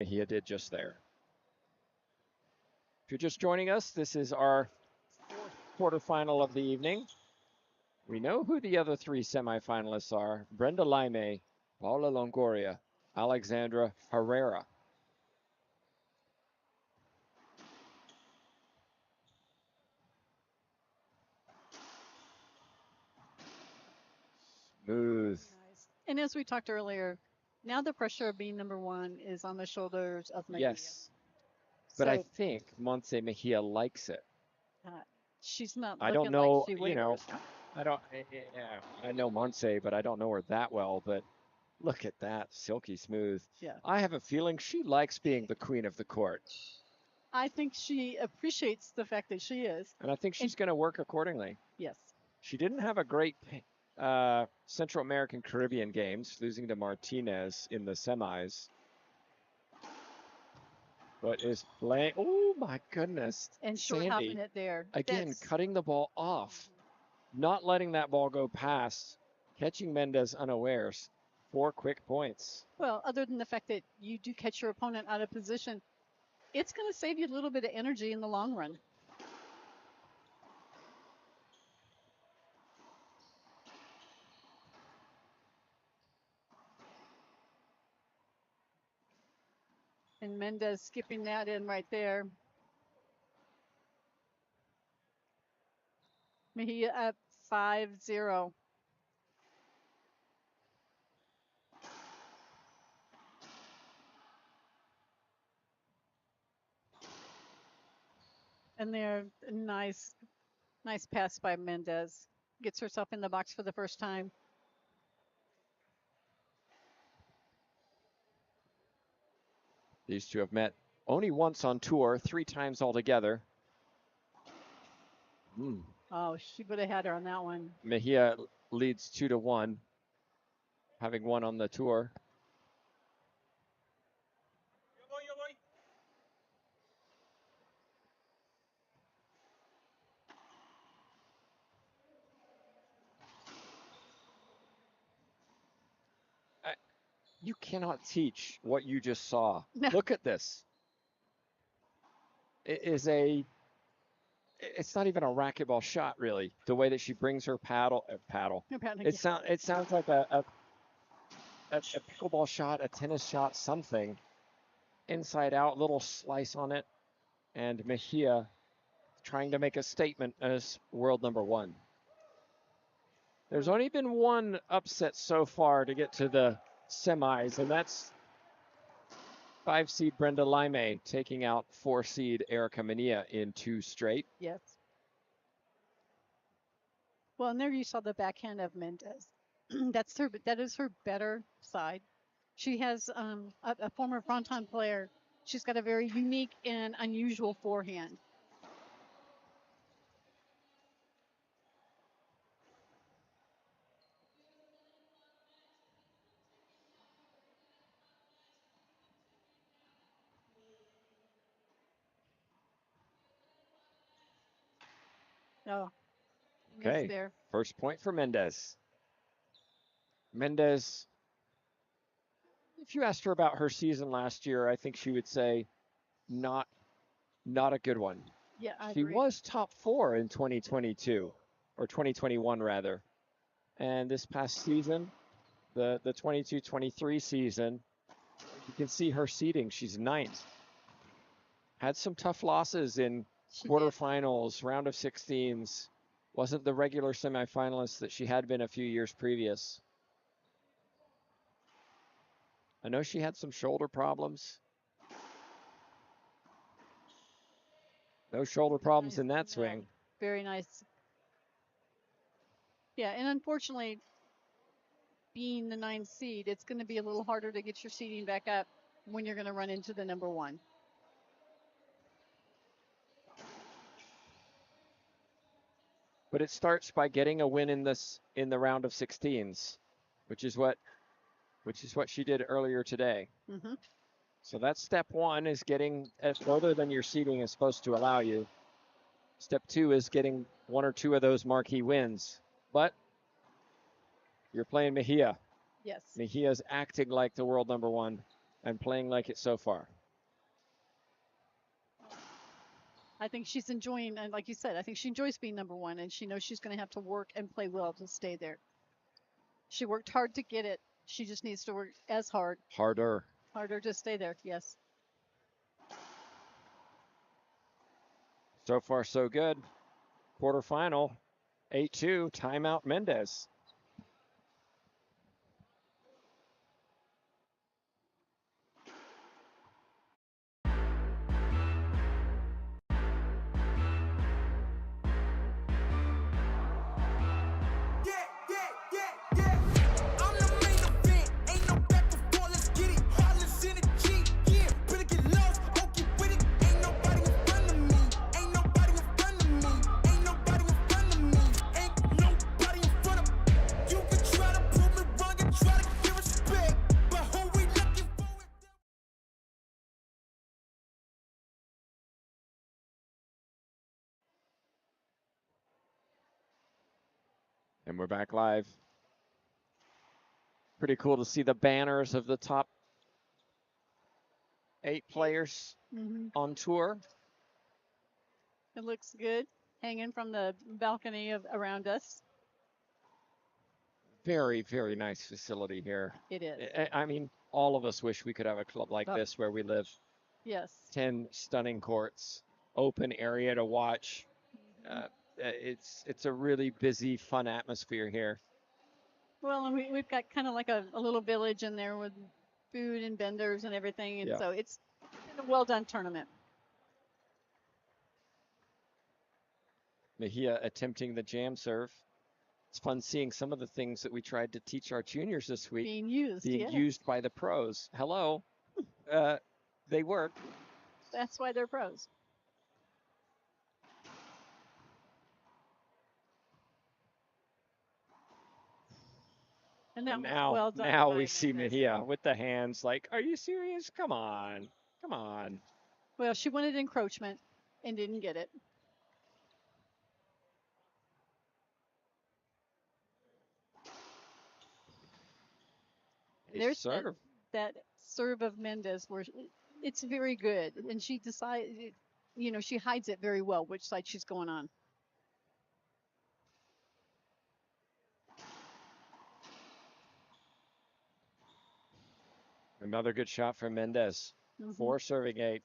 Mejia did just there. If you're just joining us, this is our quarterfinal of the evening. We know who the other three semifinalists are: Brenda Laime, Paula Longoria, Alexandra Herrera. Smooth. Nice. And as we talked earlier, now the pressure of being number one is on the shoulders of Mejia. Yes. But I So think Montse Mejia likes it. uh, she's not I don't looking like know, she you know, wavers. I know Montse, but I don't know her that well. But look at that, silky smooth. Yeah. I have a feeling she likes being the queen of the court. I think she appreciates the fact that she is. And I think she's going to work accordingly. Yes. She didn't have a great Central American Caribbean games, losing to Martinez in the semis. But is playing. Oh my goodness. And short Sandy, hopping it there. again, cutting the ball off, not letting that ball go past, catching Mendez unawares. 4 quick points. Well, other than the fact that you do catch your opponent out of position, it's going to save you a little bit of energy in the long run. And Mendez skipping that in right there. Mejia up 5-0. And there, nice pass by Mendez. Gets herself in the box for the first time. These two have met only once on tour, 3 times altogether. Oh, she would have had her on that one. Mejia leads 2-1, having won on the tour. You cannot teach what you just saw. No. Look at this. It is it's not even a racquetball shot, really. The way that she brings her paddle. It sounds like a pickleball shot, a tennis shot, something. Inside out, little slice on it. And Mejia trying to make a statement as world number one. There's only been one upset so far to get to the semis, and that's 5 seed Brenda Laime taking out 4 seed Erica Mania in 2 straight. Yes. Well, and there you saw the backhand of Mendez. That is her better side. She has a former fronton player. She's got a very unique and unusual forehand. Oh, Okay, there. First point for Mendez. Mendez, if you asked her about her season last year, I think she would say not a good one. Yeah, she agree. was top 4 in 2022, or 2021 rather. And this past season, the 22-23 season, you can see her seeding. She's 9th. Had some tough losses in quarterfinals, round of 16s. Wasn't the regular semifinalist that she had been a few years previous. I know she had some shoulder problems. No shoulder problems in that swing. Very nice. Yeah, and unfortunately, being the 9th seed, it's going to be a little harder to get your seeding back up when you're going to run into the number 1. But it starts by getting a win in the round of 16s, which is what she did earlier today. Mm-hmm. So that's step 1, is getting further than your seeding is supposed to allow you. Step 2 is getting 1 or 2 of those marquee wins. But you're playing Mejia. Yes. Mejia's acting like the world number 1. and playing like it so far. I think she's enjoying, and like you said, I think she enjoys being number one, and she knows she's going to have to work and play well to stay there. She worked hard to get it. She just needs to work as hard. Harder to stay there, yes. So far, so good. Quarterfinal, 8-2, timeout Mendez. And we're back live. Pretty cool to see the banners of the top 8 players on tour. It looks good, hanging from the balcony around us. Very, very nice facility here. It is. I mean, all of us wish we could have a club like this where we live. Yes. 10 stunning courts, open area to watch. It's a really busy, fun atmosphere here. Well, and we've got kind of like a little village in there with food and vendors and everything, and so it's been a well-done tournament. Mejia attempting the jam serve. It's fun seeing some of the things that we tried to teach our juniors this week being used by the pros. Hello. They work. That's why they're pros. And now, well done now we Mendez. see Mejia with the hands like, are you serious? Come on. Come on. Well, she wanted encroachment and didn't get it. There's serve. That serve of Mendez where it's very good. And she decided, she hides it very well, which side she's going on. Another good shot from Mendez. 4 serving 8.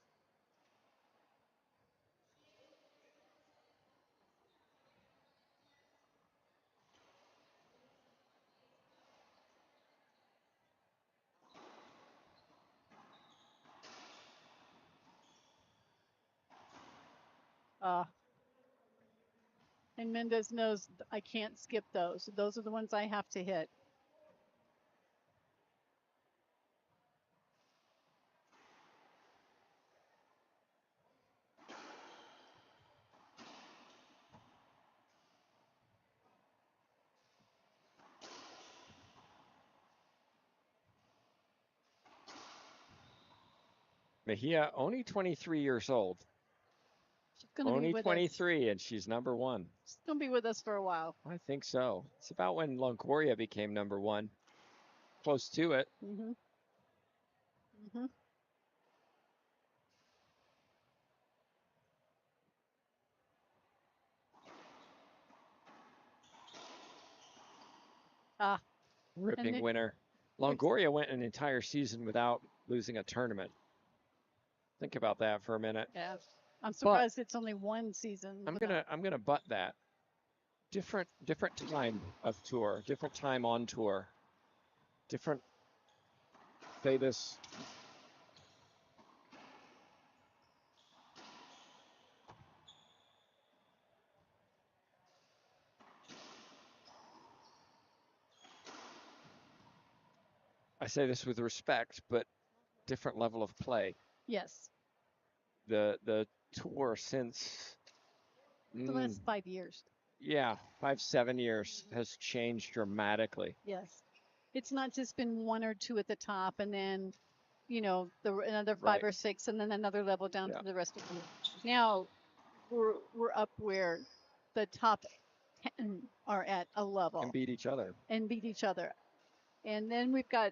And Mendez knows I can't skip those. Those are the ones I have to hit. Mejia, only 23 years old. She's going to be only with 23, us. and she's number 1. She's going to be with us for a while. I think so. It's about when Longoria became number 1. Close to it. Ripping winner. Longoria went an entire season without losing a tournament. Think about that for a minute. Yeah. I'm surprised it's only one season. I'm gonna butt that. Different time of tour, different time on tour, different. Say this. I say this with respect, but different level of play. Yes. The tour since the last 5 years. Yeah, 5-7 years has changed dramatically. Yes. It's not just been 1 or 2 at the top and then, another 5 or 6 and then another level down to the rest of them. Now we're up where the top 10 are at a level. And beat each other. And then we've got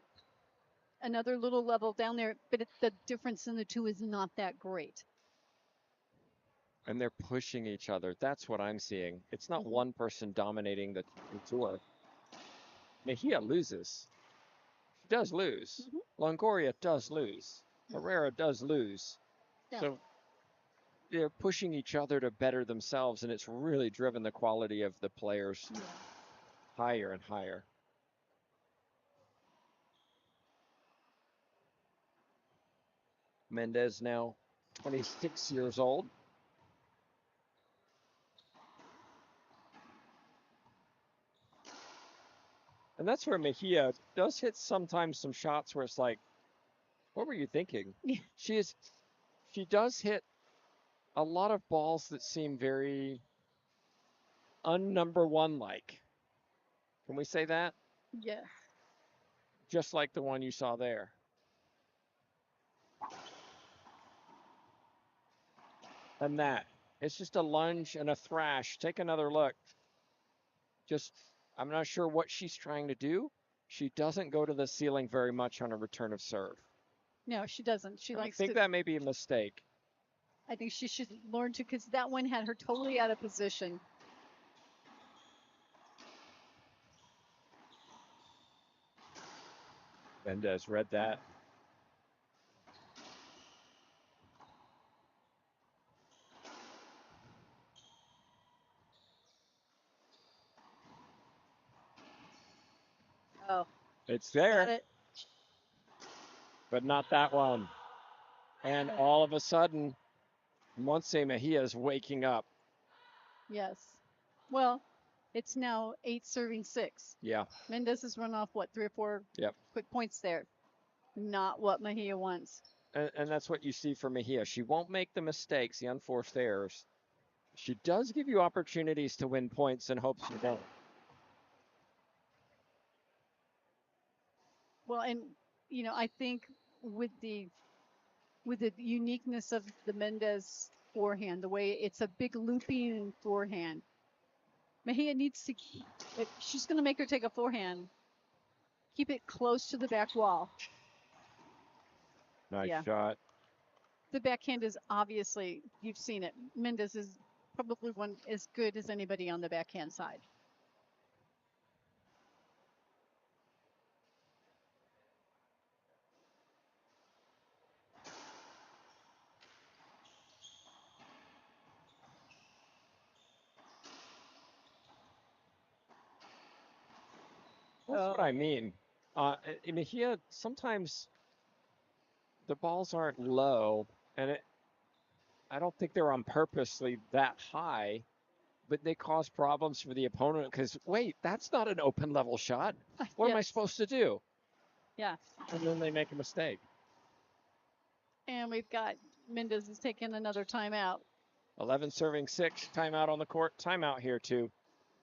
another little level down there, but the difference in the two is not that great. And they're pushing each other. That's what I'm seeing. It's not one person dominating the tour. Mejia loses. She does lose. Longoria does lose. Herrera does lose. Yeah. So they're pushing each other to better themselves, and it's really driven the quality of the players higher and higher. Mendez now 26 years old. And that's where Mejia does hit sometimes some shots where it's like, what were you thinking? Yeah. She does hit a lot of balls that seem very un-number one like. Can we say that? Yeah. Just like the one you saw there. And that. It's just a lunge and a thrash. Take another look. I'm not sure what she's trying to do. She doesn't go to the ceiling very much on a return of serve. No, she doesn't. I think that may be a mistake. I think she should learn to, because that one had her totally out of position. Mendez read that. Oh. It's there. Got it. But not that one. And all of a sudden, Montse Mejia is waking up. Yes. Well, it's now 8 serving 6. Yeah. Mendez has run off, what, 3 or 4 quick points there. Not what Mejia wants. And that's what you see from Mejia. She won't make the mistakes, the unforced errors. She does give you opportunities to win points and hopes you don't. Well, and, I think with the uniqueness of the Mendez forehand, the way it's a big looping forehand, Mejia needs to, if she's going to make her take a forehand, keep it close to the back wall. Nice shot. The backhand is obviously, you've seen it. Mendez is probably one as good as anybody on the backhand side. That's what I mean. Mejia, sometimes the balls aren't low, and I don't think they're on purposely that high, but they cause problems for the opponent because, wait, that's not an open level shot. What am I supposed to do? Yeah. And then they make a mistake. And we've got Mendez is taking another timeout. 11 serving 6, timeout on the court. Timeout here, too.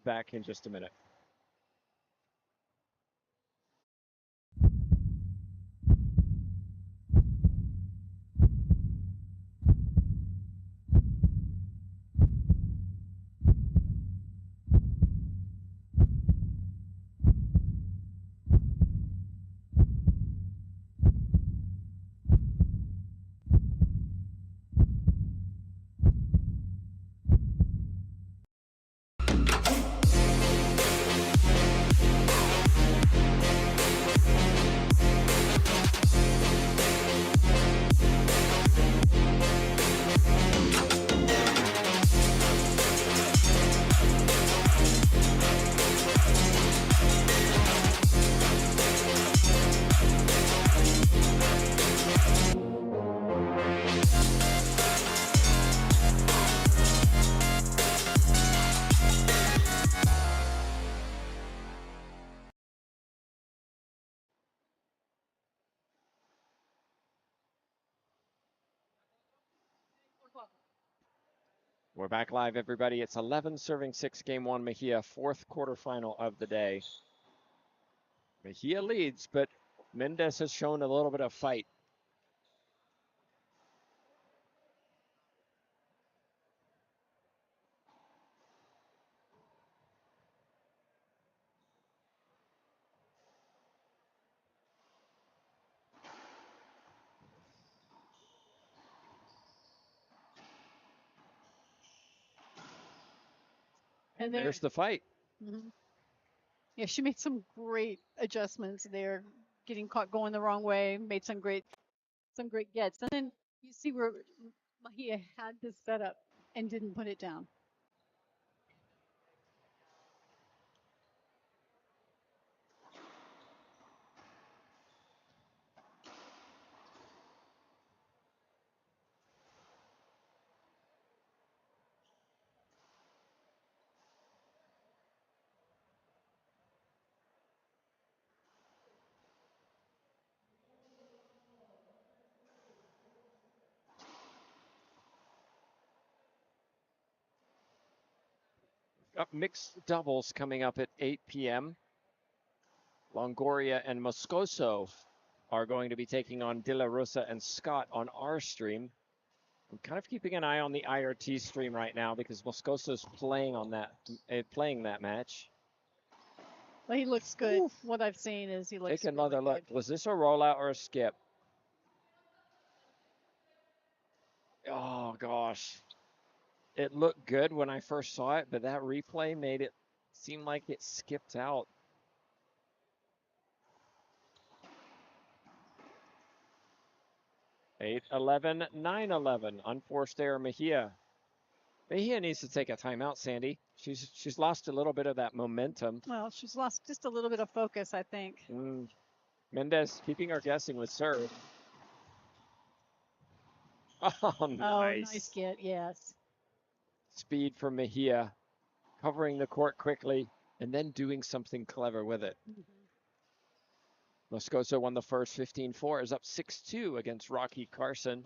Back in just a minute. We're back live, everybody. It's 11 serving 6, game 1, Mejia, 4th quarterfinal of the day. Mejia leads, but Mendez has shown a little bit of fight. And there's the fight. Mhm. Yeah, she made some great adjustments there, getting caught going the wrong way, made some great gets. And then you see where Mejia had this set up and didn't put it down. Mixed doubles coming up at 8 p.m. Longoria and Moscoso are going to be taking on De La Rosa and Scott on our stream. I'm kind of keeping an eye on the IRT stream right now because Moscoso's playing that match. Well, he looks good. Oof. What I've seen is he looks Take another really look. Was this a rollout or a skip? Oh gosh. It looked good when I first saw it, but that replay made it seem like it skipped out. 8-11, 9-11. Unforced error, Mejia. Mejia needs to take a timeout, Sandy. She's lost a little bit of that momentum. Well, she's lost just a little bit of focus, I think. Mendez keeping her guessing with serve. Oh, nice. Oh, nice get, yes. Speed from Mejia, covering the court quickly, and then doing something clever with it. Moscoso won the first 15-4, is up 6-2 against Rocky Carson.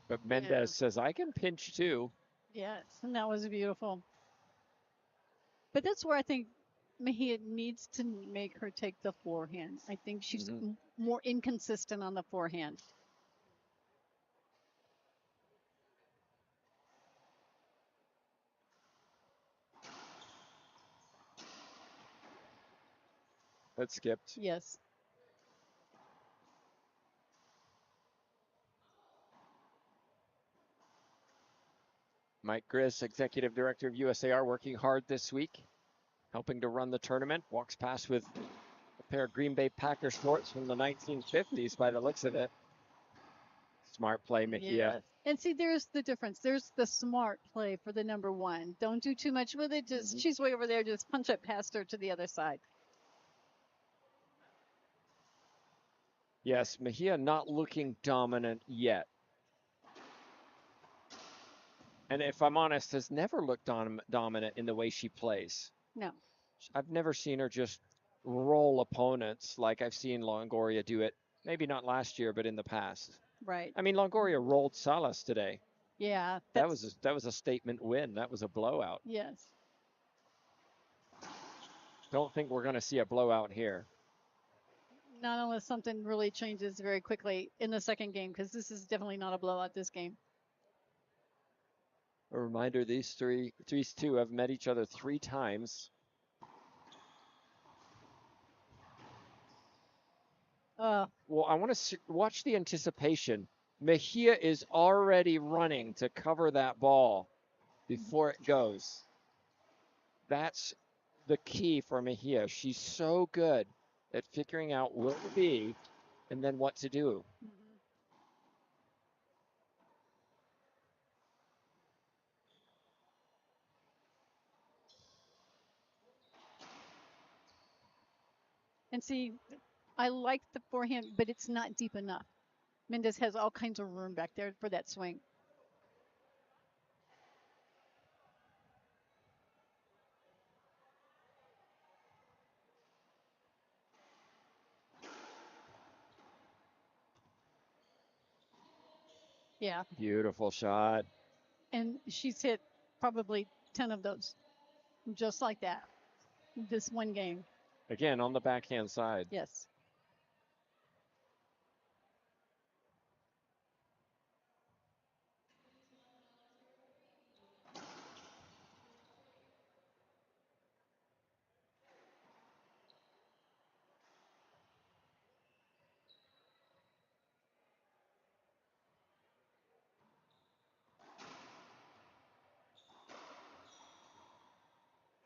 But Mendez says, I can pinch too. Yes, and that was beautiful. But that's where I think Mejia needs to make her take the forehand. I think she's more inconsistent on the forehand. That skipped. Yes. Mike Gris, Executive Director of USAR, working hard this week, helping to run the tournament. Walks past with a pair of Green Bay Packers shorts from the 1950s by the looks of it. Smart play, Mejia. Yes. And see, there's the difference. There's the smart play for the number one. Don't do too much with it. Just she's way over there. Just punch it past her to the other side. Yes, Mejia not looking dominant yet. And if I'm honest, has never looked dominant in the way she plays. No. I've never seen her just roll opponents like I've seen Longoria do it. Maybe not last year, but in the past. Right. I mean, Longoria rolled Salas today. Yeah. That was a statement win. That was a blowout. Yes. Don't think we're going to see a blowout here. Not unless something really changes very quickly in the second game, because this is definitely not a blowout this game. A reminder, these two have met each other 3 times. Well, I want to watch the anticipation. Mejia is already running to cover that ball before it goes. That's the key for Mejia. She's so good at figuring out where to be and then what to do. And see, I like the forehand, but it's not deep enough. Mendez has all kinds of room back there for that swing. Yeah. Beautiful shot. And she's hit probably 10 of those, just like that, this one game. Again, on the backhand side. Yes.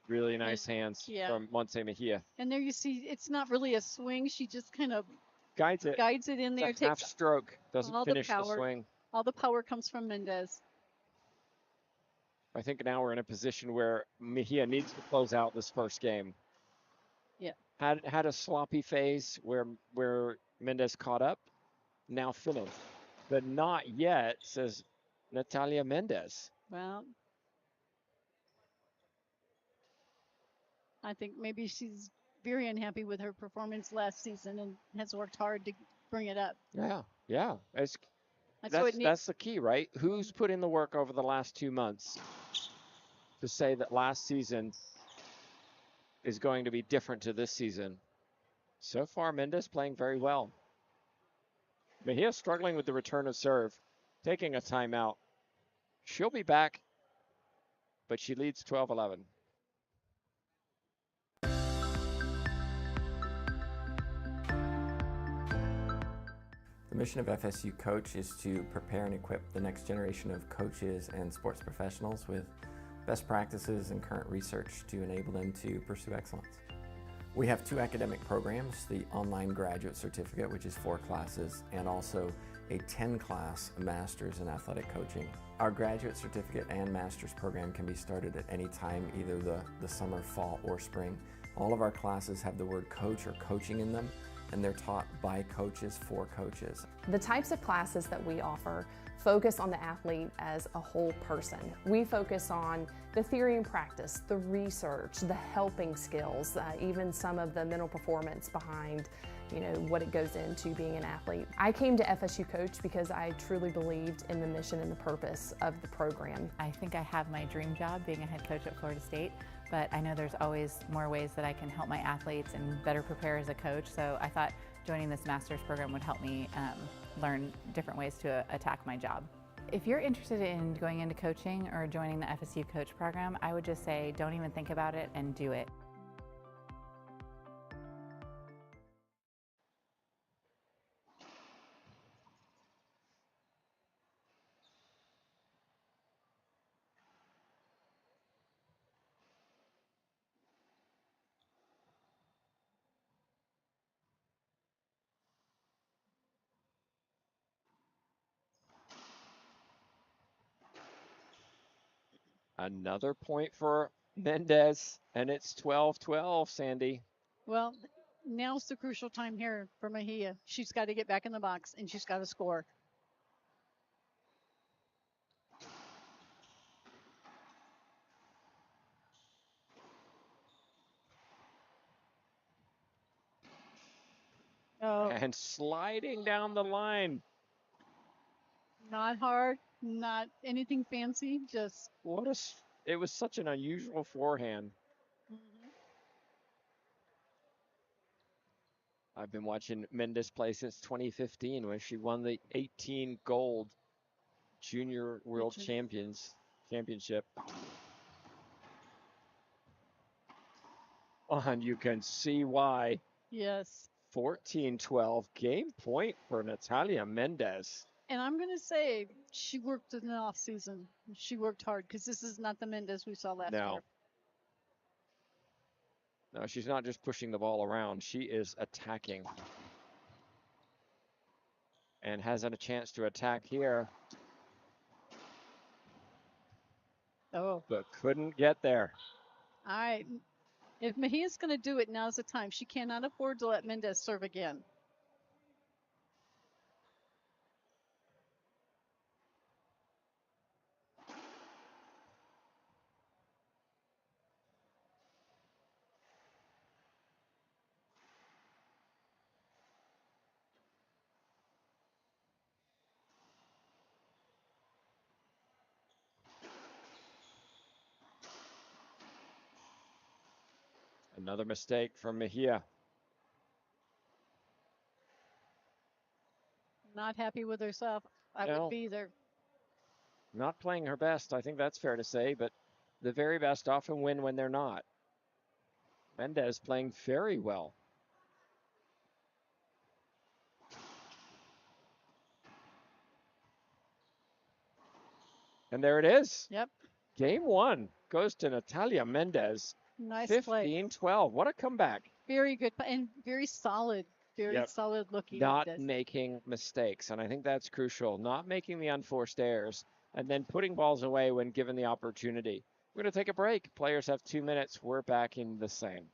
Really nice hands from Montse Mejia. And there you see, it's not really a swing. She just kind of guides it in there. It's a half stroke. Doesn't finish the swing. All the power comes from Mendez. I think now we're in a position where Mejia needs to close out this first game. Yeah. Had a sloppy phase where Mendez caught up. Now finished. But not yet, says Natalia Mendez. Well, I think maybe she's very unhappy with her performance last season and has worked hard to bring it up. Yeah. That's the key, right? Who's put in the work over the last 2 months to say that last season is going to be different to this season? So far, Mendez playing very well. Mejia struggling with the return of serve, taking a timeout. She'll be back, but she leads 12-11. The mission of FSU Coach is to prepare and equip the next generation of coaches and sports professionals with best practices and current research to enable them to pursue excellence. We have 2 academic programs, the online graduate certificate, which is 4 classes, and also a 10-class master's in athletic coaching. Our graduate certificate and master's program can be started at any time, either the summer, fall, or spring. All of our classes have the word coach or coaching in them, and they're taught by coaches for coaches. The types of classes that we offer focus on the athlete as a whole person. We focus on the theory and practice, the research, the helping skills, even some of the mental performance behind what it goes into being an athlete. I came to FSU Coach because I truly believed in the mission and the purpose of the program. I think I have my dream job being a head coach at Florida State, but I know there's always more ways that I can help my athletes and better prepare as a coach, so I thought joining this master's program would help me learn different ways to attack my job. If you're interested in going into coaching or joining the FSU Coach program, I would just say don't even think about it and do it. Another point for Mendez, and it's 12-12, Sandy. Well, now's the crucial time here for Mejia. She's got to get back in the box, and she's got to score. Oh. And sliding down the line. Not hard, not anything fancy, just... It was such an unusual forehand. Mm-hmm. I've been watching Mendez play since 2015 when she won the 18 gold junior world championship. And you can see why. Yes. 14-12 game point for Natalia Mendez. And I'm going to say she worked in the off season. She worked hard because this is not the Mendez we saw last year. No, she's not just pushing the ball around. She is attacking. And has a chance to attack here. Oh. But couldn't get there. All right. If Mejia's going to do it, now's the time. She cannot afford to let Mendez serve again. Another mistake from Mejia. Not happy with herself. I would be either. Not playing her best, I think that's fair to say, but the very best often win when they're not. Mendez playing very well. And there it is. Yep. Game 1 goes to Natalia Mendez. Nice play. 15-12. What a comeback. Very good and very solid. Very Yep. solid looking. Not Mendez. making mistakes, and I think that's crucial. Not making the unforced errors, and then putting balls away when given the opportunity. We're going to take a break. Players have 2 minutes. We're back in the same.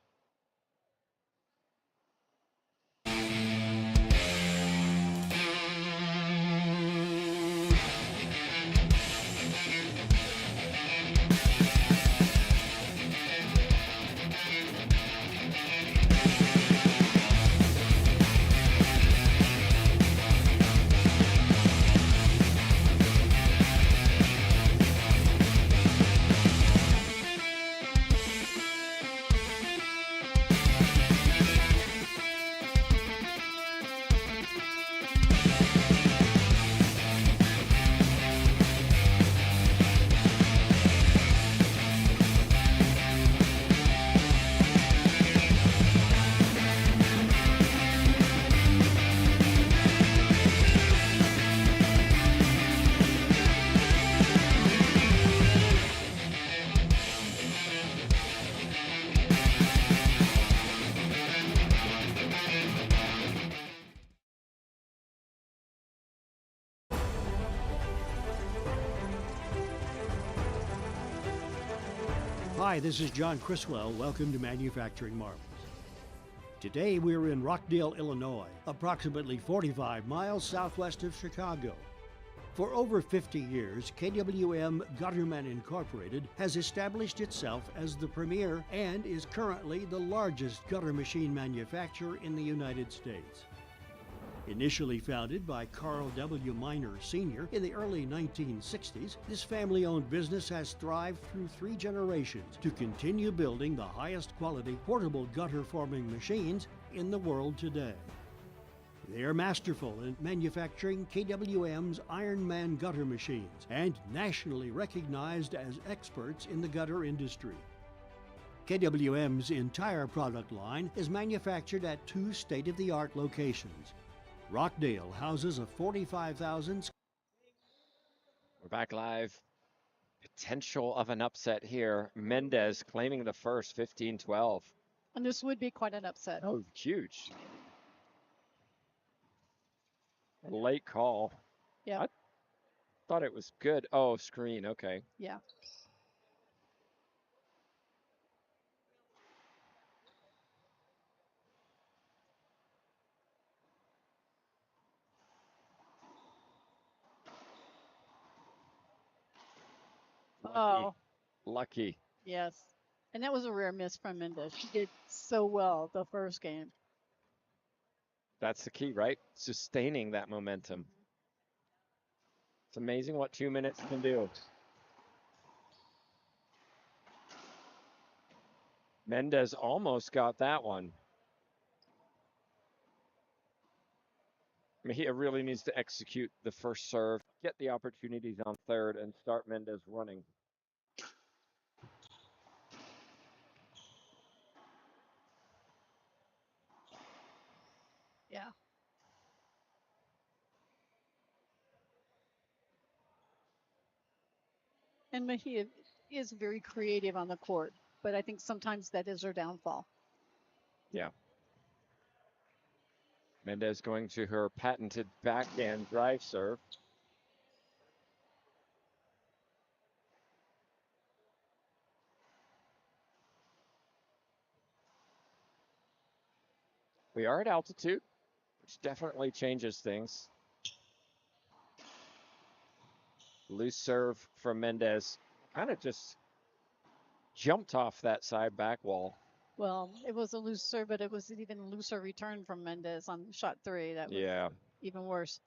Hi, this is John Criswell. Welcome to Manufacturing Marvels. Today we're in Rockdale, Illinois, approximately 45 miles southwest of Chicago. For over 50 years, KWM Gutterman Incorporated has established itself as the premier and is currently the largest gutter machine manufacturer in the United States. Initially founded by Carl W. Miner Sr. in the early 1960s, this family-owned business has thrived through 3 generations to continue building the highest quality portable gutter forming machines in the world today. They are masterful in manufacturing KWM's Iron Man gutter machines and nationally recognized as experts in the gutter industry. KWM's entire product line is manufactured at 2 state-of-the-art locations. Rockdale houses a 45,000. We're back live. Potential of an upset here. Mendez claiming the first, 15-12. And this would be quite an upset. Oh, huge. Late call. Yeah. I thought it was good. Oh, screen. Okay. Yeah. Lucky. Oh. Lucky. Yes. And that was a rare miss from Mendez. She did so well the first game. That's the key, right? Sustaining that momentum. It's amazing what 2 minutes can do. Mendez almost got that one. Mejia really needs to execute the first serve, get the opportunities on third, and start Mendez running. Yeah. And Mejia is very creative on the court, but I think sometimes that is her downfall. Yeah. Mendez going to her patented backhand drive serve. We are at altitude, which definitely changes things. Loose serve from Mendez. Kind of just jumped off that side back wall. Well, it was a loose serve, but it was an even looser return from Mendez on shot 3. That was even worse.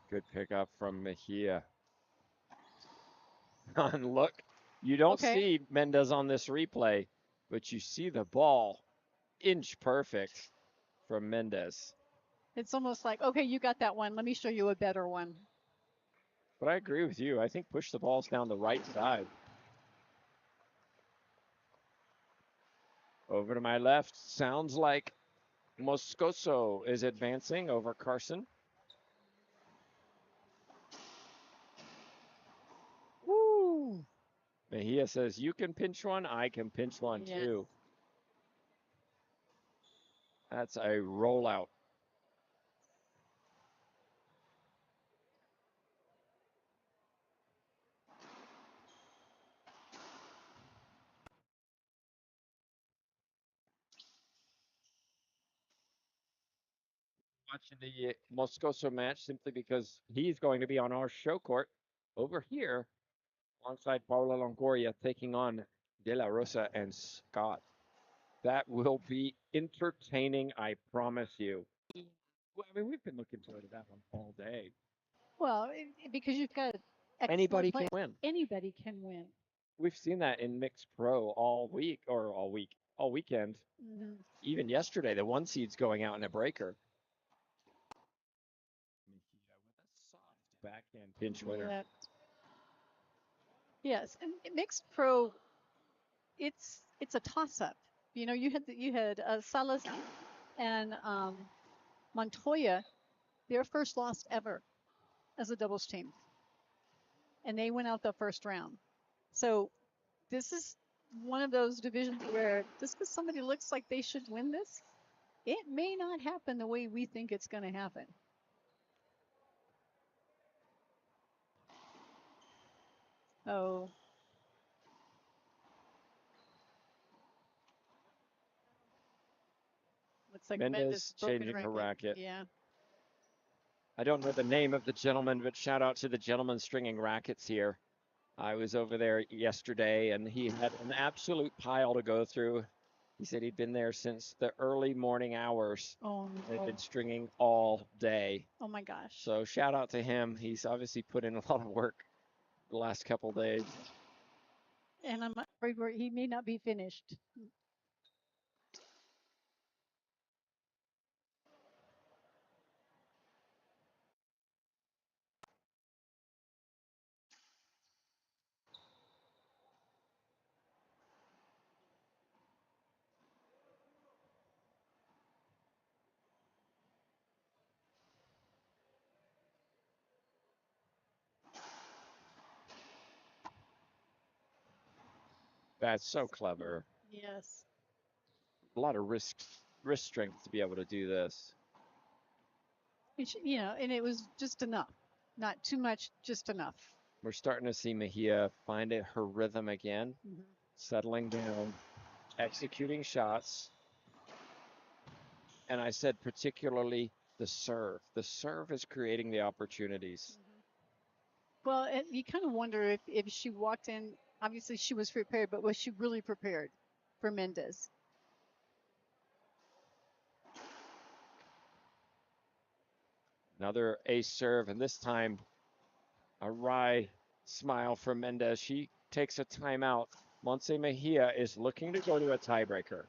Good pickup from Mejia. And look, you don't see Mendez on this replay, but you see the ball inch perfect from Mendez. It's almost like, okay, you got that one. Let me show you a better one. But I agree with you. I think push the balls down the right side. Over to my left. Sounds like Moscoso is advancing over Carson. Woo! Mejia says, you can pinch one, I can pinch one Yes. too. That's a rollout. Watching the Moscoso match simply because he's going to be on our show court over here alongside Paula Longoria taking on De La Rosa and Scott. That will be entertaining, I promise you. Well, I mean, we've been looking forward to that one all day. Well, because you've got Anybody can win. Anybody can win. We've seen that in mixed pro all weekend. Mm-hmm. Even yesterday, the one seed's going out in a breaker. Mejia with a soft backhand pinch winner. Yes, and mixed pro, it's a toss up. You know, you had Salas and Montoya, their first loss ever as a doubles team, and they went out the first round. So this is one of those divisions where just because somebody looks like they should win this, it may not happen the way we think it's going to happen. Oh. Looks like Mendez changing her racket. Yeah. I don't know the name of the gentleman, but shout out to the gentleman stringing rackets here. I was over there yesterday, and he had an absolute pile to go through. He said he'd been there since the early morning hours. Oh, no. They've been stringing all day. Oh, my gosh. So shout out to him. He's obviously put in a lot of work the last couple of days. And I'm afraid he may not be finished. That's so clever. Yes. A lot of wrist strength to be able to do this. You know, and it was just enough. Not too much, just enough. We're starting to see Mejia find her rhythm again, settling down, executing shots. And I said particularly the serve. The serve is creating the opportunities. Well, you kind of wonder if she walked in, obviously she was prepared, but was she really prepared for Mendez? Another ace serve, and this time a wry smile from Mendez. She takes a timeout. Montse Mejia is looking to go to a tiebreaker.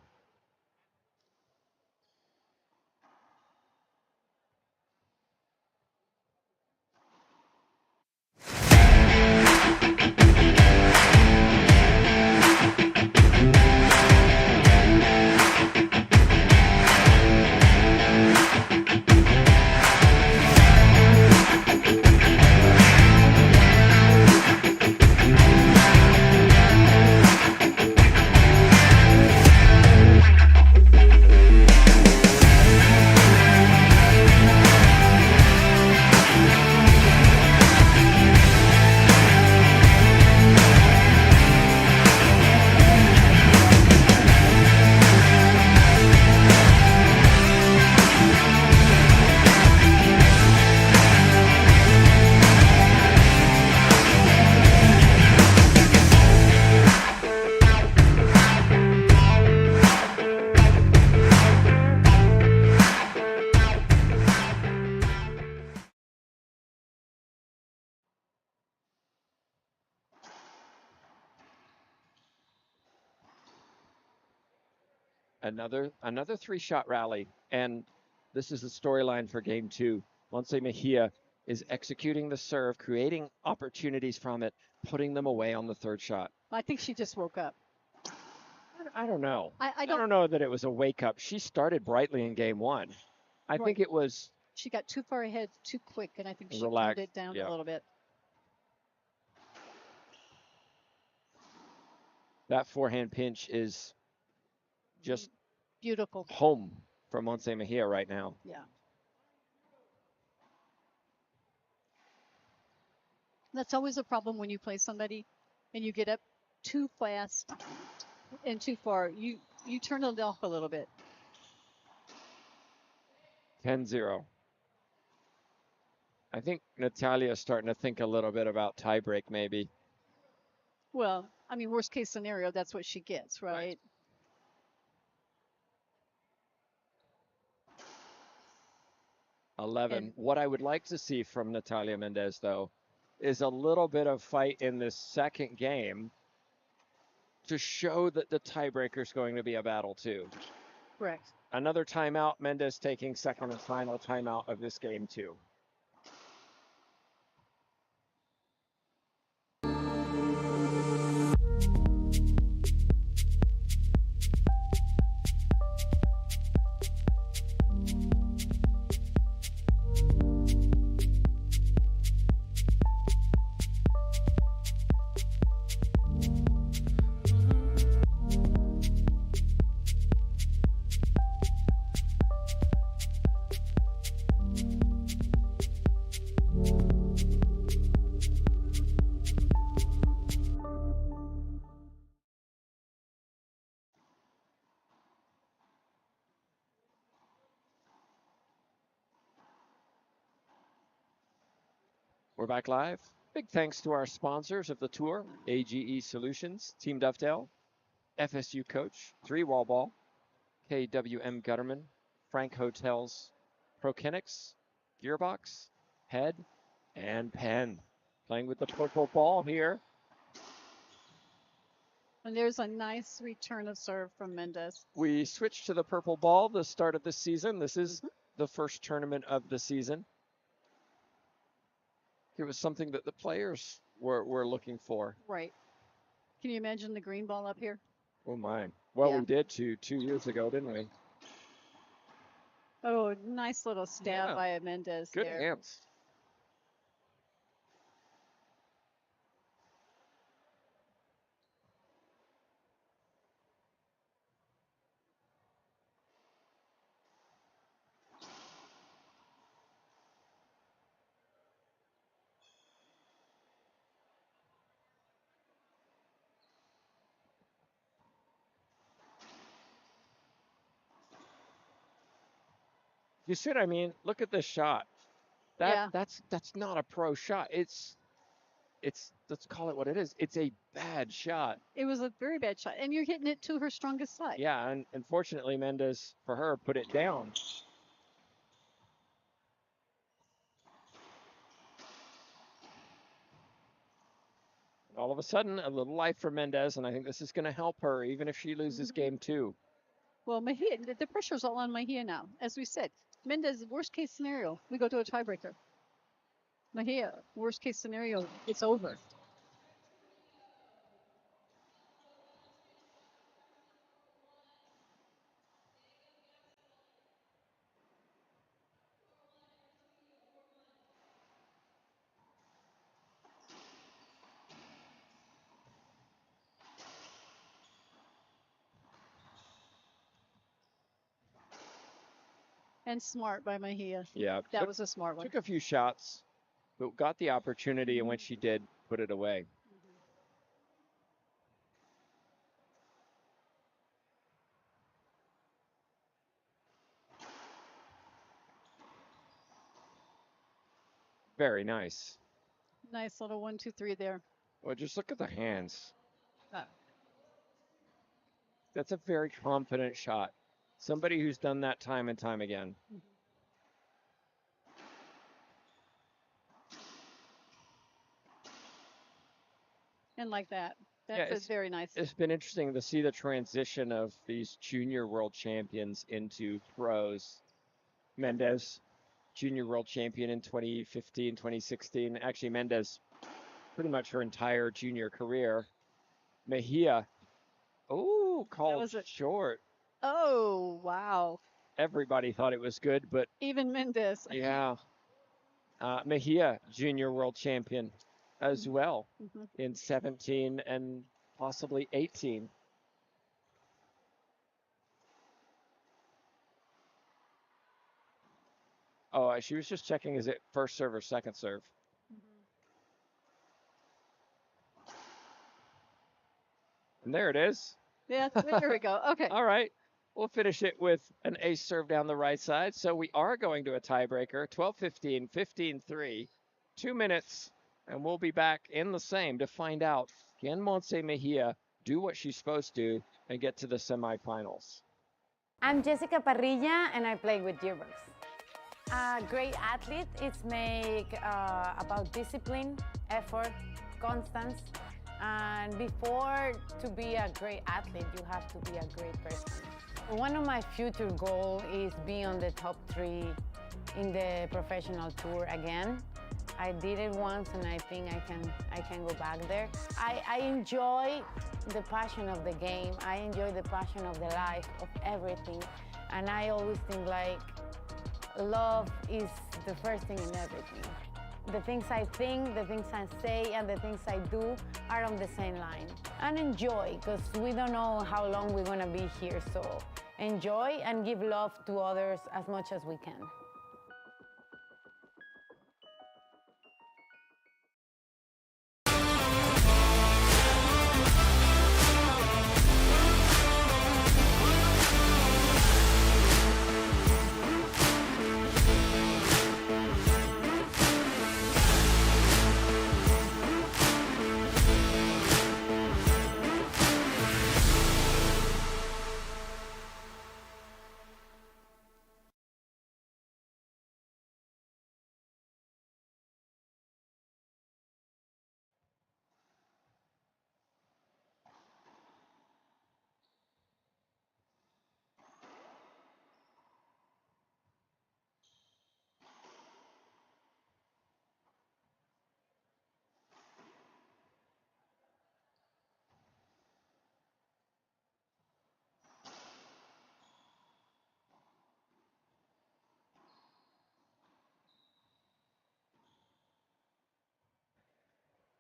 Another three-shot rally, and this is the storyline for game two. Montse Mejia is executing the serve, creating opportunities from it, putting them away on the third shot. I think she just woke up. I don't know. I don't know that it was a wake up. She started brightly in game one. I think it was She got too far ahead too quick, and I think she relaxed. toned it down Yeah. a little bit. That forehand pinch is just beautiful. home for Montse Mejia right now. Yeah. That's always a problem when you play somebody and you get up too fast and too far. You turn it off a little bit. 10-0. I think Natalia is starting to think a little bit about tiebreak maybe. Well, I mean, worst case scenario, that's what she gets, right? 11. What I would like to see from Natalia Mendez, though, is a little bit of fight in this second game to show that the tiebreaker is going to be a battle, too. Correct. Another timeout. Mendez taking second and final timeout of this game, too. We're back live. Big thanks to our sponsors of the tour, AGE Solutions, Team Dovetail, FSU Coach, 3 Wall Ball, KWM Gutterman, Frank Hotels, Prokinetics, Gearbox, Head, and Penn. Playing with the purple ball here. And there's a nice return of serve from Mendez. We switched to the purple ball the start of the season. This is the first tournament of the season. It was something that the players were looking for. Right. Can you imagine the green ball up here? Oh, my. Well, Yeah. we did 2 years ago, didn't we? Oh, nice little stab by Mendez Good there. hands. You see what I mean? Look at this shot. That's not a pro shot. It's let's call it what it is. It's a bad shot. It was a very bad shot, and you're hitting it to her strongest side. Yeah, and unfortunately, Mendez, for her, put it down. All of a sudden, a little life for Mendez, and I think this is going to help her, even if she loses game 2. Well, Mejia, the pressure's all on Mejia now. As we said, Mendez, worst case scenario, we go to a tiebreaker. Mejia, worst case scenario, it's over. And smart by Mejia. Yeah. That was a smart one. Took a few shots, but got the opportunity, and when she did, put it away. Very nice. Nice little 1, 2, 3 there. Well, just look at the hands. That's a very confident shot. Somebody who's done that time and time again. And like that. That's very nice. It's been interesting to see the transition of these junior world champions into pros. Mendez, junior world champion in 2015, 2016. Actually, Mendez, pretty much her entire junior career. Mejia, Oh, called was it. short. Oh, wow. Everybody thought it was good, but Even Mendez. yeah. Mejia, junior world champion as well Mhm. in 17 and possibly 18. Oh, she was just checking, is it first serve or second serve? And there it is. Yeah, there we go. Okay. All right. We'll finish it with an ace serve down the right side. So we are going to a tiebreaker, 12-15, 15-3, 2 minutes, and we'll be back in the same to find out, can Montse Mejia do what she's supposed to and get to the semifinals? I'm Jessica Parrilla and I play with gearbox. A great athlete is make about discipline, effort, constance, and before to be a great athlete, you have to be a great person. One of my future goals is be on the top 3 in the professional tour again. I did it once and I think I can go back there. I enjoy the passion of the game. I enjoy the passion of the life, of everything. And I always think like love is the first thing in everything. The things I think, the things I say, and the things I do are on the same line. And enjoy, because we don't know how long we're gonna be here, so enjoy and give love to others as much as we can.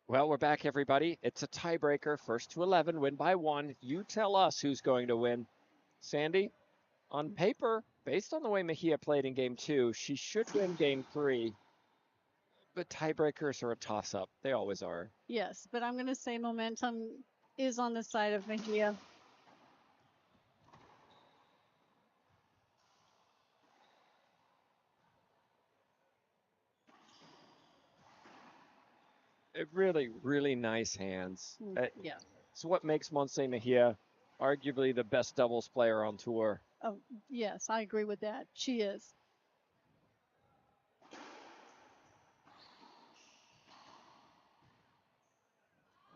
Well, we're back, everybody. It's a tiebreaker, first to 11, win by 1. You tell us who's going to win. Sandy, on paper, based on the way Mejia played in game 2, she should win game 3. But tiebreakers are a toss-up. They always are. Yes, but I'm going to say momentum is on the side of Mejia. Really, really nice hands. Yeah. It's what makes Montse Mejia arguably the best doubles player on tour. Oh, yes, I agree with that. She is.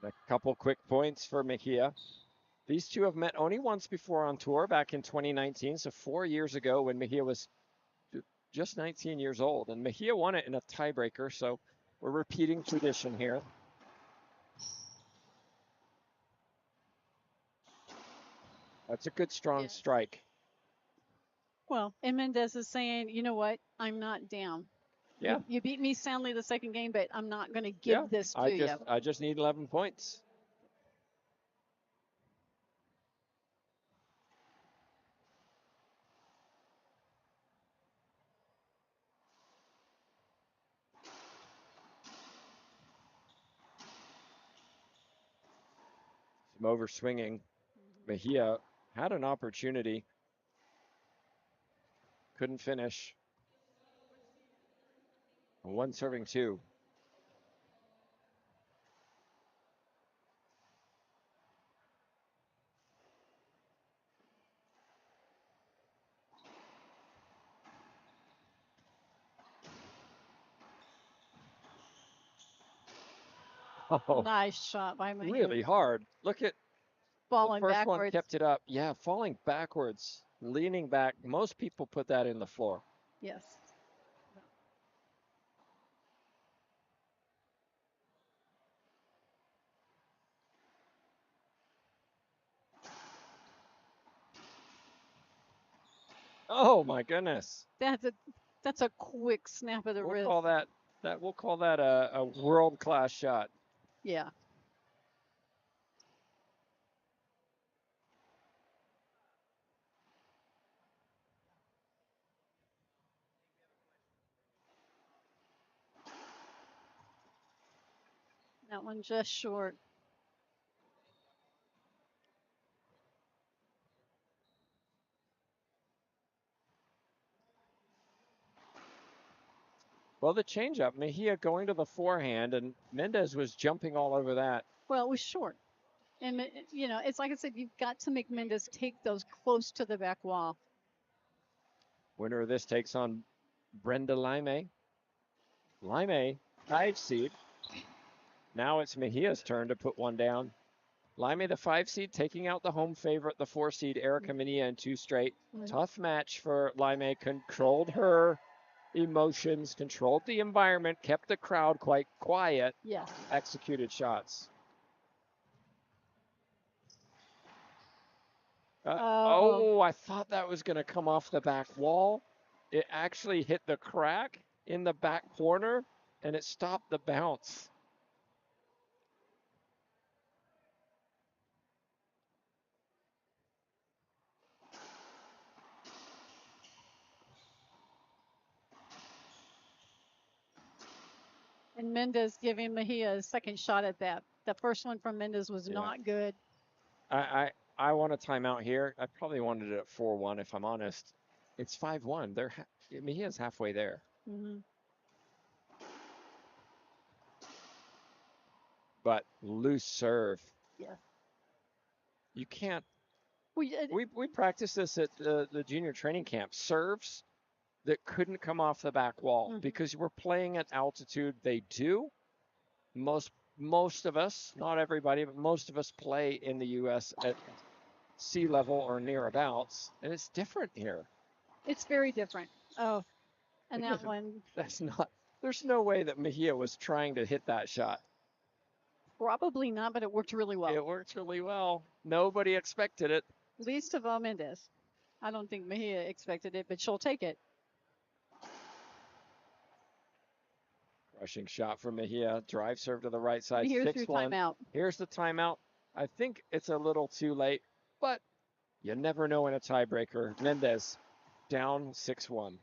A couple quick points for Mejia. These two have met only once before on tour back in 2019, so 4 years ago when Mejia was just 19 years old. And Mejia won it in a tiebreaker, so we're repeating tradition here. That's a good, strong strike. Well, and Mendez is saying, you know what? I'm not down. Yeah. You beat me soundly the second game, but I'm not going to give this to you. I just need 11 points. Some overswinging. Mejia had an opportunity. Couldn't finish. One serving 2. Oh, Nice shot by Mejia. really hard. Look at Falling the first backwards. one kept it up. Yeah, falling backwards, leaning back. Most people put that in the floor. Yes. Oh my goodness. That's a quick snap of the We'll wrist. call that a world-class shot. Yeah. That one just short. Well, the changeup, Mejia going to the forehand, and Mendez was jumping all over that. Well, it was short. And, you know, it's like I said, you've got to make Mendez take those close to the back wall. Winner of this takes on Brenda Lime. Lime, 5 seed. Now it's Mejia's turn to put one down. Lime, the 5 seed, taking out the home favorite, the 4 seed, Erica Mejia, in 2 straight. Tough match for Lime. Controlled her emotions, controlled the environment, kept the crowd quite quiet. Yes. Executed shots. I thought that was going to come off the back wall. It actually hit the crack in the back corner, and it stopped the bounce. And Mendez giving Mejia a second shot at that. The first one from Mendez was not good. I want a timeout here. I probably wanted it at 4-1 if I'm honest. It's 5-1. Mejia's halfway there. Mm-hmm. But loose serve. Yeah. You can't. We practiced this at the junior training camp. Serves that couldn't come off the back wall because we're playing at altitude. They do. Most of us, not everybody, but most of us play in the U.S. at sea level or nearabouts, and it's different here. It's very different. Oh, and that one. There's no way that Mejia was trying to hit that shot. Probably not, but it worked really well. It worked really well. Nobody expected it. Least of all Mendez. I don't think Mejia expected it, but she'll take it. Rushing shot from Mejia. Drive serve to the right side. Here's your timeout. Here's the timeout. I think it's a little too late, but you never know in a tiebreaker. Mendez down 6-1.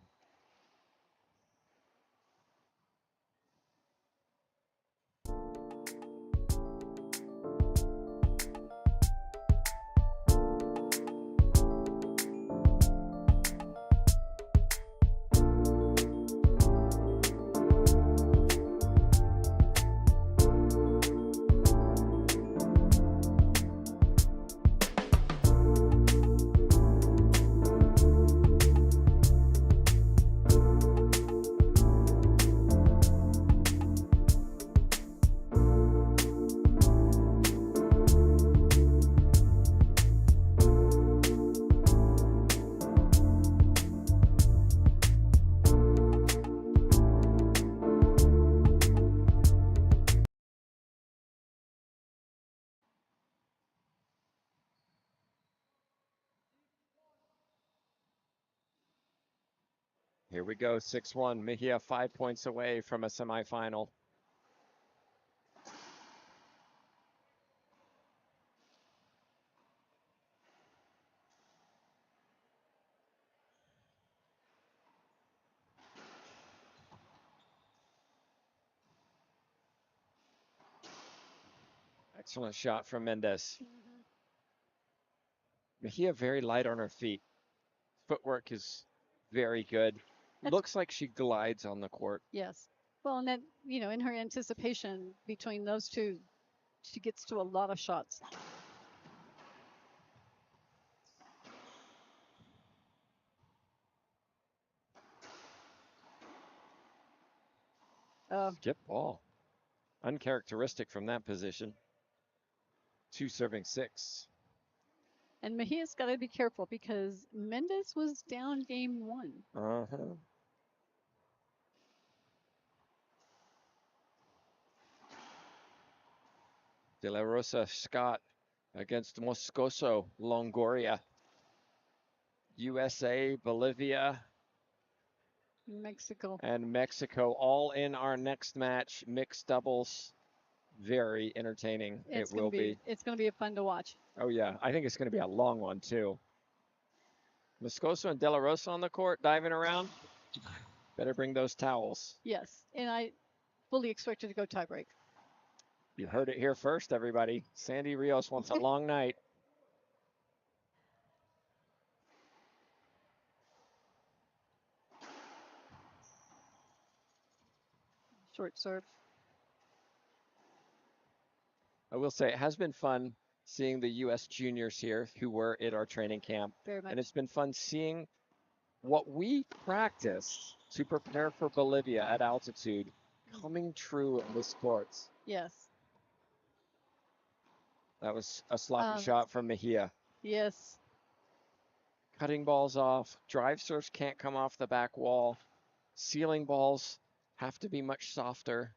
Here we go, 6-1. Mejia 5 points away from a semifinal. Excellent shot from Mendez. Mejia very light on her feet. Footwork is very good. Looks like she glides on the court. Yes. Well, and then, you know, in her anticipation between those two, she gets to a lot of shots. Skip ball. Uncharacteristic from that position. 2 serving 6. And Mejia's got to be careful because Mendez was down game 1. De La Rosa Scott against Moscoso Longoria. USA, Bolivia, Mexico. and Mexico all in our next match. Mixed doubles. Very entertaining. It will be. It's going to be fun to watch. Oh, yeah. I think it's going to be a long one, too. Moscoso and De La Rosa on the court, diving around. Better bring those towels. Yes, and I fully expect it to go tiebreak. You heard it here first, everybody. Sandy Rios wants a long night. Short serve. I will say it has been fun seeing the U.S. juniors here who were at our training camp. Very much. And it's been fun seeing what we practiced to prepare for Bolivia at altitude coming true in the sports. Yes. That was a sloppy shot from Mejia. Yes. Cutting balls off. Drive serves can't come off the back wall. Sealing balls have to be much softer.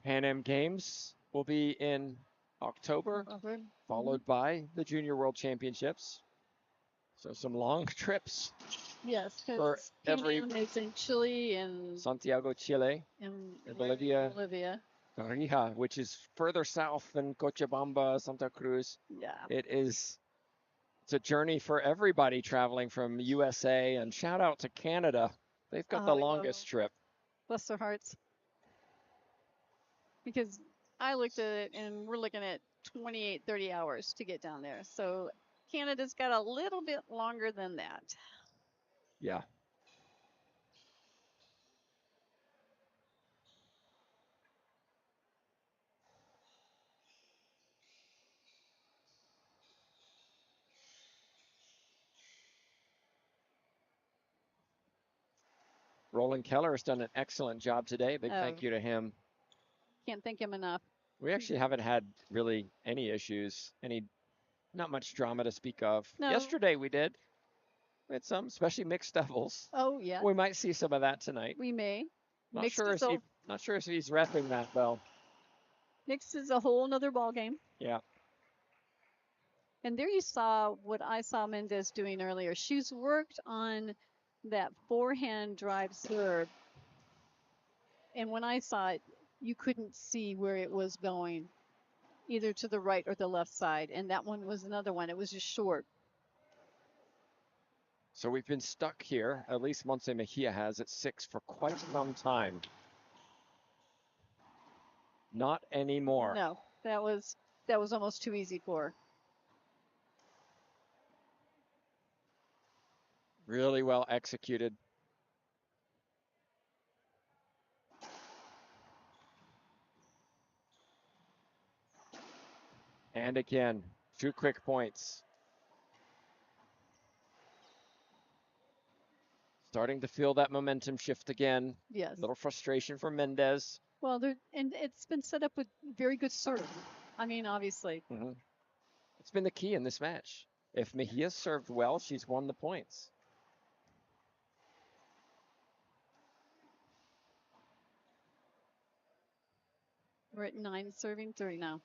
Pan Am Games will be in October, followed by the Junior World Championships. So some long trips. Yes, for because every it's in Chile and Santiago, Chile, in Bolivia. Bolivia. Tarija, which is further south than Cochabamba, Santa Cruz. Yeah. It's a journey for everybody traveling from USA, and shout out to Canada. They've got the longest trip. Bless their hearts. Because I looked at it and we're looking at 28, 30 hours to get down there. So Canada's got a little bit longer than that. Yeah. Roland Keller has done an excellent job today. Big thank you to him. Can't thank him enough. We actually haven't had really any issues, not much drama to speak of. No. Yesterday we did. We had some, especially mixed doubles. Oh, yeah. We might see some of that tonight. We may. Not sure if he's repping that, though. Mixed is a whole nother ball game. Yeah. And there you saw what I saw Mendez doing earlier. She's worked on that forehand drive serve. And when I saw it, you couldn't see where it was going, either to the right or the left side. And that one was another one. It was just short. So we've been stuck here, at least Montse Mejia has, at 6 for quite some time. Not anymore. No, that was almost too easy for her. Really well executed. And again, 2 quick points. Starting to feel that momentum shift again. Yes. A little frustration for Mendez. Well, and it's been set up with very good serve. I mean, obviously. Mm-hmm. It's been the key in this match. If Mejia served well, she's won the points. We're at 9 serving 3 now.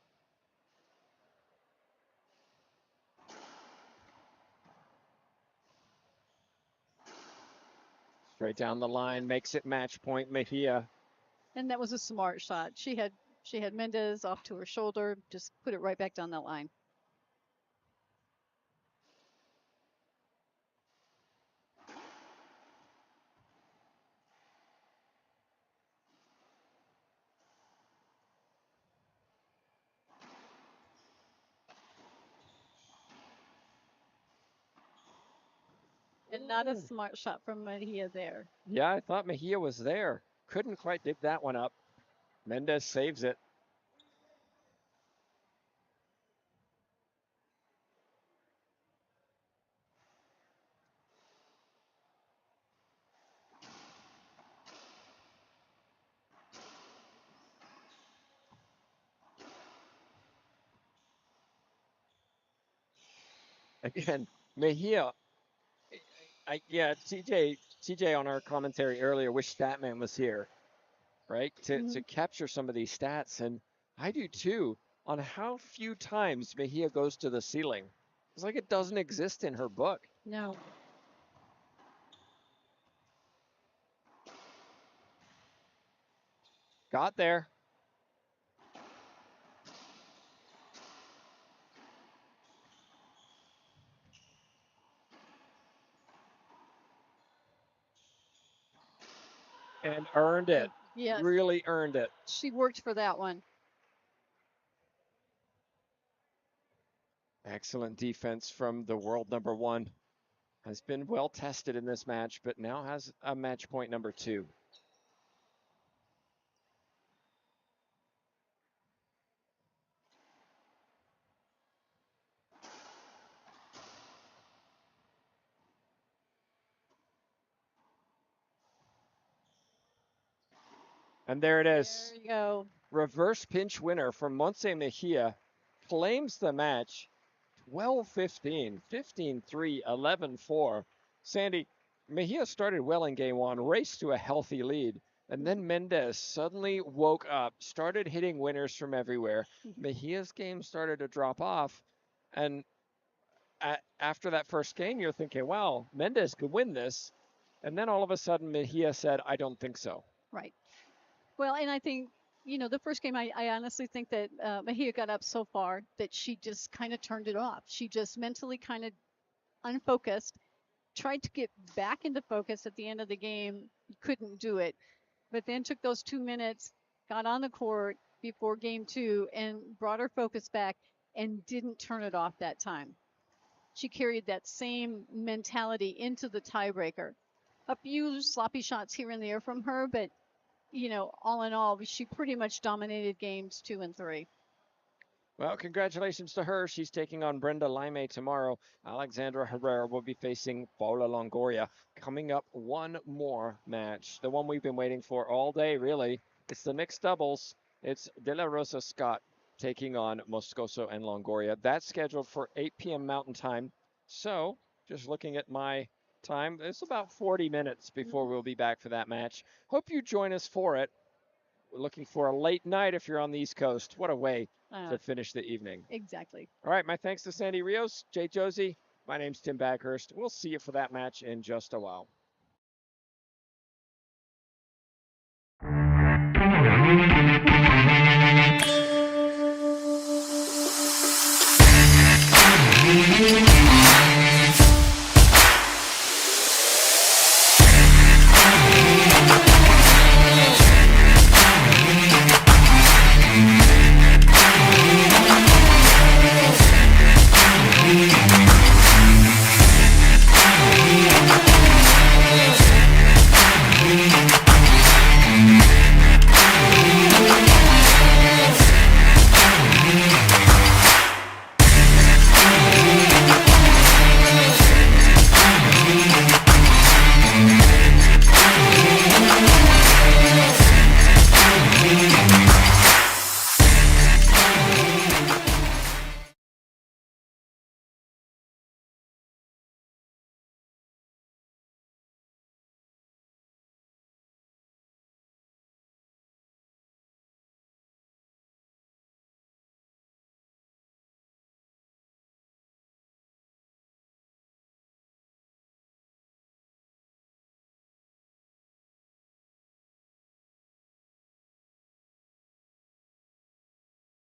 Straight down the line, makes it match point Mejia. And that was a smart shot. She had Mendez off to her shoulder, just put it right back down that line. And not a smart shot from Mejia there. Yeah, I thought Mejia was there. Couldn't quite dig that one up. Mendez saves it. Again, Mejia, Yeah, TJ on our commentary earlier wished Statman was here, right? To capture some of these stats, and I do too, on how few times Mejia goes to the ceiling. It's like it doesn't exist in her book. No. Got there. And earned it. Yes. Really earned it. She worked for that one. Excellent defense from the world number one. Has been well tested in this match, but now has a match point number 2. And there it is. There you go. Reverse pinch winner from Montse Mejia claims the match 12-15, 15-3, 11-4. Sandy, Mejia started well in game 1, raced to a healthy lead, and then Mendez suddenly woke up, started hitting winners from everywhere. Mejia's game started to drop off, and after that first game, you're thinking, wow, Mendez could win this. And then all of a sudden, Mejia said, I don't think so. Right. Well, and I think, the first game, I honestly think that Mejia got up so far that she just kind of turned it off. She just mentally kind of unfocused, tried to get back into focus at the end of the game, couldn't do it, but then took those 2 minutes, got on the court before game 2 and brought her focus back and didn't turn it off that time. She carried that same mentality into the tiebreaker. A few sloppy shots here and there from her, but all in all, she pretty much dominated games 2 and 3. Well, congratulations to her. She's taking on Brenda Laime tomorrow. Alexandra Herrera will be facing Paula Longoria. Coming up, one more match. The one we've been waiting for all day, really. It's the mixed doubles. It's De La Rosa Scott taking on Moscoso and Longoria. That's scheduled for 8 p.m. Mountain Time. So, just looking at my time, it's about 40 minutes before we'll be back for that match. Hope you join us for it. We're looking for a late night if you're on the East Coast. What a way to finish the evening. Exactly. All right, my thanks to Sandy Rios, Jay Josie. My name's Tim Baghurst. We'll see you for that match in just a while.